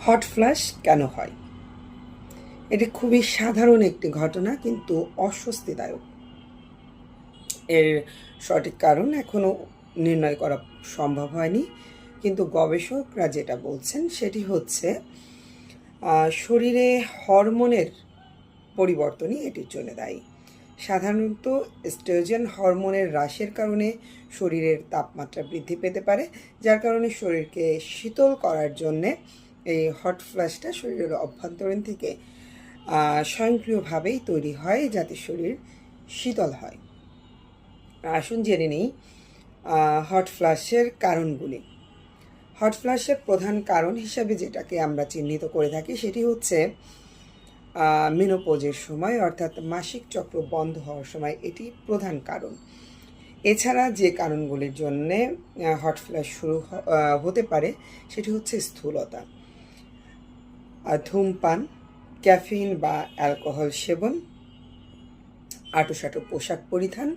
Hot flash কেন হয়? এটি খুবই সাধারণ একটি ঘটনা, কিন্তু অস্বস্তিদায়ক। এর সঠিক কারণ এখনও নির্ণয় করা সম্ভব হয়নি, কিন্তু গবেষকরা যেটা বলছেন সেটি হচ্ছে শরীরে হরমোনের পরিবর্তনই এটির জন্য দায়ী। সাধারণত এস্ট্রোজেন হরমোনের হ্রাসের কারণে শরীরের তাপমাত্রা বৃদ্ধি পেতে পারে, যার কারণে শরীরকে শীতল করার জন্যে এই হট ফ্ল্যাশটা শরীরের অভ্যন্তরীণ থেকে স্বয়ংক্রিয়ভাবেই তৈরি হয়, যাতে শরীর শীতল হয়। আসুন জেনে নিই হট ফ্ল্যাশের কারণগুলি। হট ফ্ল্যাশের প্রধান কারণ হিসাবে যেটাকে আমরা চিহ্নিত করে থাকি সেটি হচ্ছে মেনোপজের সময়, অর্থাৎ মাসিক চক্র বন্ধ হওয়ার সময় এটি প্রধান কারণ। এছাড়া যে কারণগুলির জন্যে হট ফ্ল্যাশ শুরু হতে পারে সেটি হচ্ছে স্থূলতা, ধূমপান, ক্যাফিন বা অ্যালকোহল সেবন, আঁটুসাঁটু পোশাক পরিধান,